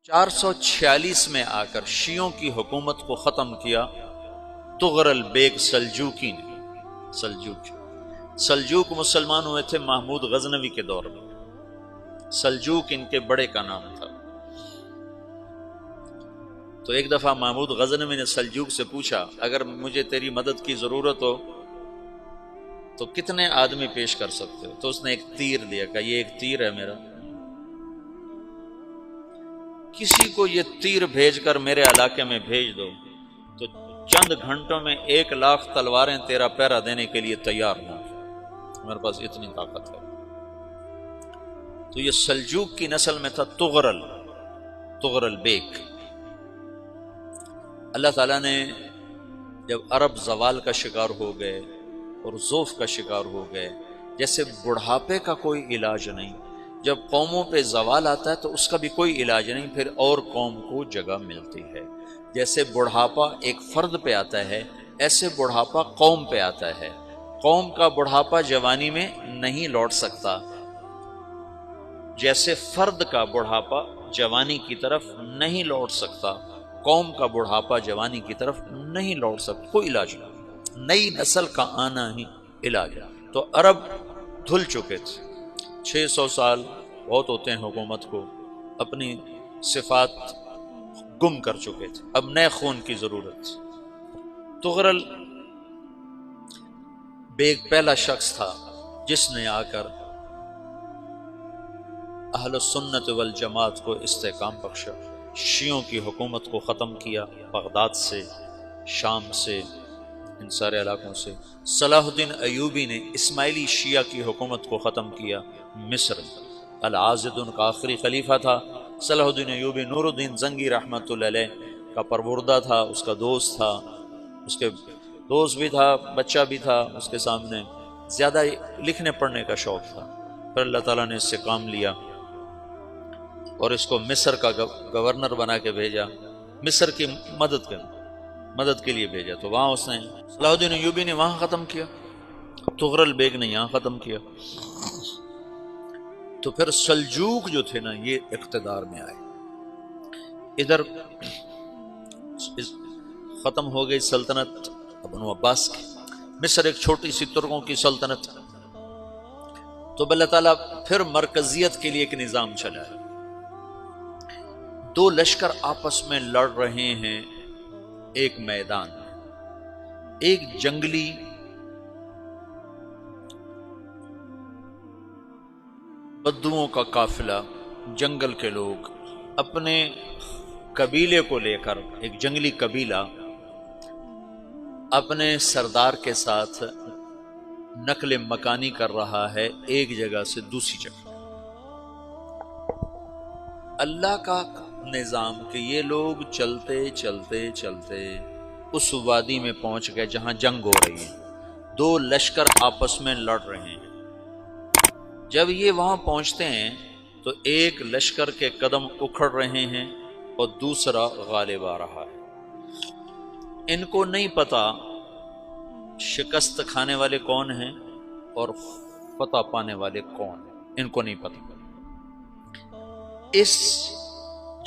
446 میں آ کر شیعوں کی حکومت کو ختم کیا تغرل بیگ سلجوکی نے۔ سلجوک مسلمان ہوئے تھے محمود غزنوی کے دور میں، سلجوک ان کے بڑے کا نام تھا۔ تو ایک دفعہ محمود غزنوی نے سلجوک سے پوچھا اگر مجھے تیری مدد کی ضرورت ہو تو کتنے آدمی پیش کر سکتے ہو؟ تو اس نے ایک تیر دیا، کہا یہ ایک تیر ہے میرا، کسی کو یہ تیر بھیج کر میرے علاقے میں بھیج دو تو چند گھنٹوں میں 1,00,000 تلواریں تیرا پہرا دینے کے لیے تیار ہوں، میرے پاس اتنی طاقت ہے۔ تو یہ سلجوک کی نسل میں تھا تغرل بیگ۔ اللہ تعالیٰ نے جب عرب زوال کا شکار ہو گئے اور ضعف کا شکار ہو گئے، جیسے بڑھاپے کا کوئی علاج نہیں، جب قوموں پہ زوال آتا ہے تو اس کا بھی کوئی علاج نہیں، پھر اور قوم کو جگہ ملتی ہے۔ جیسے بڑھاپا ایک فرد پہ آتا ہے، ایسے بڑھاپا قوم پہ آتا ہے۔ قوم کا بڑھاپا جوانی میں نہیں لوٹ سکتا، جیسے فرد کا بڑھاپا جوانی کی طرف نہیں لوٹ سکتا، قوم کا بڑھاپا جوانی کی طرف نہیں لوٹ سکتا، کوئی علاج نہیں، نئی نسل کا آنا ہی علاج ہے۔ تو عرب دھل چکے تھے، 600 سال بہت ہوتے ہیں حکومت کو، اپنی صفات گم کر چکے تھے، اب نئے خون کی ضرورت تھی۔ تغرل بیگ پہلا شخص تھا جس نے آ کر اہل السنت والجماعت کو استحکام بخشا، شیعوں کی حکومت کو ختم کیا، بغداد سے، شام سے، ان سارے علاقوں سے۔ صلاح الدین ایوبی نے اسماعیلی شیعہ کی حکومت کو ختم کیا، مصر۔ العاضد ان کا آخری خلیفہ تھا۔ صلاح الدین ایوبی نور الدین زنگی رحمۃ اللہ علیہ کا پروردہ تھا، اس کا دوست تھا، اس کے دوست بھی تھا، بچہ بھی تھا اس کے سامنے، زیادہ لکھنے پڑھنے کا شوق تھا۔ پھر اللہ تعالیٰ نے اس سے کام لیا اور اس کو مصر کا گورنر بنا کے بھیجا، مصر کی مدد کے لیے بھیجا۔ تو وہاں اس نے صلاح الدین ایوبی نے وہاں ختم کیا، تغرل بیگ نے یہاں ختم کیا۔ تو پھر سلجوک جو تھے نا یہ اقتدار میں آئے، ادھر ختم ہو گئی سلطنت بنو عباس کی، مصر ایک چھوٹی سی ترکوں کی سلطنت۔ تو اللہ تعالیٰ پھر مرکزیت کے لیے ایک نظام چلایا، دو لشکر آپس میں لڑ رہے ہیں ایک میدان میں، ایک جنگلی بدوؤں کا قافلہ، جنگل کے لوگ اپنے قبیلے کو لے کر، ایک جنگلی قبیلہ اپنے سردار کے ساتھ نقل مکانی کر رہا ہے ایک جگہ سے دوسری جگہ۔ اللہ کا نظام کہ یہ لوگ چلتے چلتے چلتے اس وادی میں پہنچ گئے جہاں جنگ ہو رہی ہے، دو لشکر آپس میں لڑ رہے ہیں۔ جب یہ وہاں پہنچتے ہیں تو ایک لشکر کے قدم اکھڑ رہے ہیں اور دوسرا غالب آ رہا ہے۔ ان کو نہیں پتا شکست کھانے والے کون ہیں اور فتح پانے والے کون ہیں، ان کو نہیں پتا۔ اس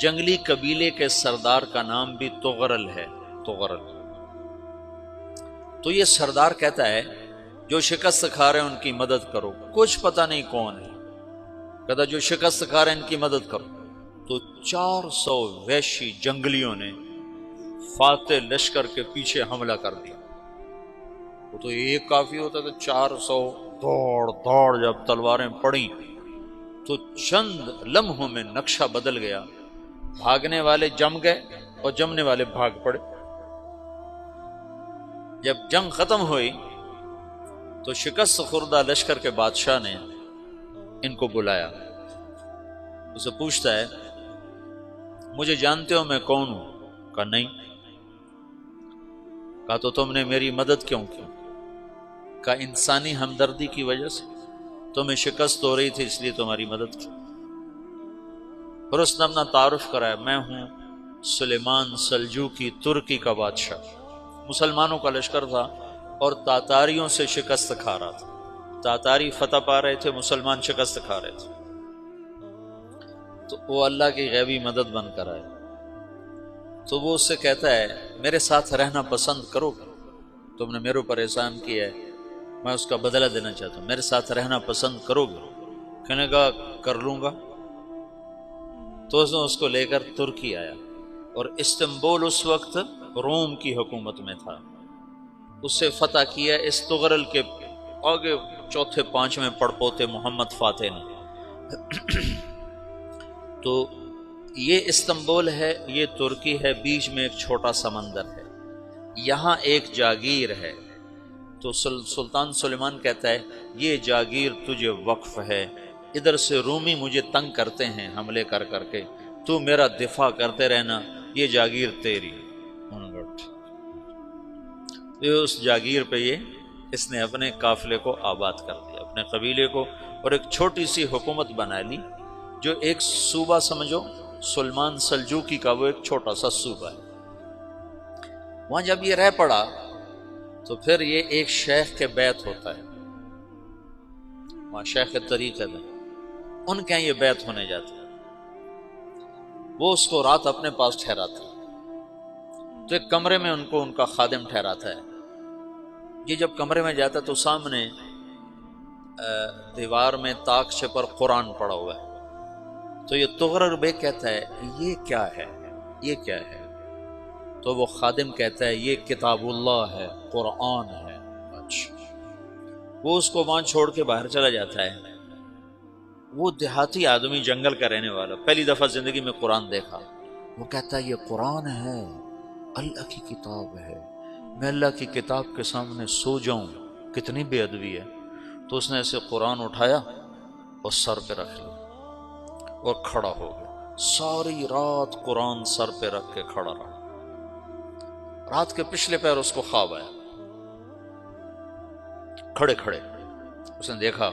جنگلی قبیلے کے سردار کا نام بھی تغرل ہے، تغرل۔ تو یہ سردار کہتا ہے جو شکست کھا رہے ہیں ان کی مدد کرو، کچھ پتہ نہیں کون ہے، کہتا جو شکست کھا رہے ہیں ان کی مدد کرو۔ تو 400 وحشی جنگلیوں نے فاتح لشکر کے پیچھے حملہ کر دیا۔ وہ تو ایک کافی ہوتا تو 400 دوڑ جب تلواریں پڑیں تو چند لمحوں میں نقشہ بدل گیا، بھاگنے والے جم گئے اور جمنے والے بھاگ پڑے۔ جب جنگ ختم ہوئی تو شکست خوردہ لشکر کے بادشاہ نے ان کو بلایا، اسے پوچھتا ہے مجھے جانتے ہو میں کون ہوں؟ کہا نہیں۔ کہا تو تم نے میری مدد کیوں کی؟ کہا انسانی ہمدردی کی وجہ سے، تمہیں شکست ہو رہی تھی اس لیے تمہاری مدد کی۔ پھر اس نے اپنا تعارف کرایا، میں ہوں سلیمان سلجوکی، ترکی کا بادشاہ۔ مسلمانوں کا لشکر تھا اور تاتاریوں سے شکست کھا رہا تھا، تاتاری فتح پا رہے تھے، مسلمان شکست کھا رہے تھے۔ تو وہ اللہ کی غیبی مدد بن کر آئے، تو وہ اس سے کہتا ہے میرے ساتھ رہنا پسند کرو گے؟ تم نے میرے اوپر احسان کیا ہے، میں اس کا بدلہ دینا چاہتا ہوں، میرے ساتھ رہنا پسند کرو گے؟ کہنے کا کر لوں گا۔ تو اس نے اس کو لے کر ترکی آیا، اور استنبول اس وقت روم کی حکومت میں تھا، اس سے فتح کیا اس تغرل کے آگے چوتھے پانچویں پڑپوتے محمد فاتح نے۔ تو یہ استنبول ہے، یہ ترکی ہے، بیچ میں ایک چھوٹا سمندر ہے، یہاں ایک جاگیر ہے۔ تو سلطان سلیمان کہتا ہے یہ جاگیر تجھے وقف ہے، ادھر سے رومی مجھے تنگ کرتے ہیں حملے کر کر کے، تو میرا دفاع کرتے رہنا، یہ جاگیر تیری۔ اس جاگیر پہ اس نے اپنے قافلے کو آباد کر دیا، اپنے قبیلے کو، اور ایک چھوٹی سی حکومت بنا لی، جو ایک صوبہ سمجھو سلمان سلجوقی کا، وہ ایک چھوٹا سا صوبہ ہے۔ وہاں جب یہ رہ پڑا تو پھر یہ ایک شیخ کے بیت ہوتا ہے، وہاں شیخ طریقت ہے، ان کے یہ بیت ہونے جاتا ہے، وہ اس کو رات اپنے پاس ٹھہراتا ہے، تو ایک کمرے میں ان کو ان کا خادم ٹھہراتا ہے۔ یہ جب کمرے میں جاتا ہے تو سامنے دیوار میں تاکچے پر قرآن پڑا ہوا ہے، تو یہ تغرل بیگ کہتا ہے یہ کیا ہے، یہ کیا ہے؟ تو وہ خادم کہتا ہے یہ کتاب اللہ ہے، قرآن ہے۔ اچھا، وہ اس کو وہاں چھوڑ کے باہر چلا جاتا ہے۔ وہ دیہاتی آدمی، جنگل کا رہنے والا، پہلی دفعہ زندگی میں قرآن دیکھا، وہ کہتا ہے یہ قرآن ہے، اللہ کی کتاب ہے، میں اللہ کی کتاب کے سامنے سو جاؤں، کتنی بے ادبی ہے۔ تو اس نے ایسے قرآن اٹھایا اور سر پہ رکھ لیا اور کھڑا ہو گیا، ساری رات قرآن سر پہ رکھ کے کھڑا رہا۔ رات کے پچھلے پہر اس کو خواب آیا، کھڑے کھڑے اس نے دیکھا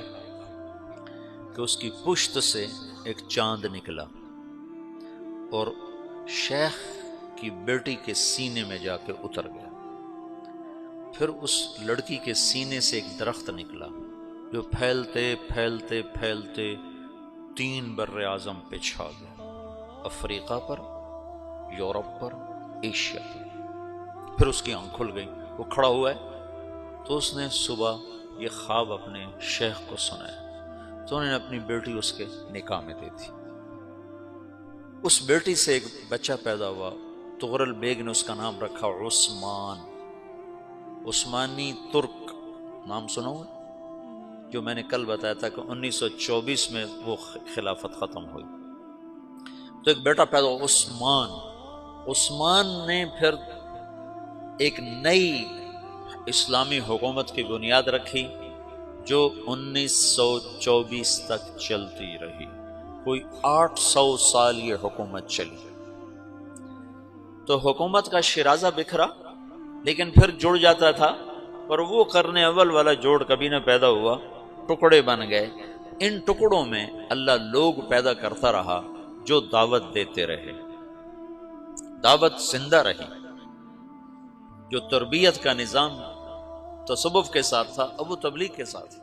کہ اس کی پشت سے ایک چاند نکلا اور شیخ کی بیٹی کے سینے میں جا کے اتر گیا۔ پھر اس لڑکی کے سینے سے ایک درخت نکلا جو پھیلتے پھیلتے پھیلتے 3 بر اعظم پہ چھا گیا، افریقہ پر، یورپ پر، ایشیا پر۔ پھر اس کی آنکھ کھل گئی، وہ کھڑا ہوا ہے، تو اس نے صبح یہ خواب اپنے شیخ کو سنایا، تو انہوں نے اپنی بیٹی اس کے نکاح میں دے دی۔ اس بیٹی سے ایک بچہ پیدا ہوا، تغرل بیگ نے اس کا نام رکھا عثمان، عثمانی ترک نام سنا ہوا، جو میں نے کل بتایا تھا کہ 1924 میں وہ خلافت ختم ہوئی۔ تو ایک بیٹا پیدا ہوا عثمان۔ عثمان نے پھر ایک نئی اسلامی حکومت کی بنیاد رکھی جو 1924 تک چلتی رہی، کوئی 800 سال یہ حکومت چلی۔ تو حکومت کا شیرازہ بکھرا، لیکن پھر جڑ جاتا تھا، اور وہ قرن اول والا جوڑ کبھی نہ پیدا ہوا، ٹکڑے بن گئے۔ ان ٹکڑوں میں اللہ لوگ پیدا کرتا رہا جو دعوت دیتے رہے، دعوت زندہ رہی۔ جو تربیت کا نظام تصوف کے ساتھ تھا، اب وہ تبلیغ کے ساتھ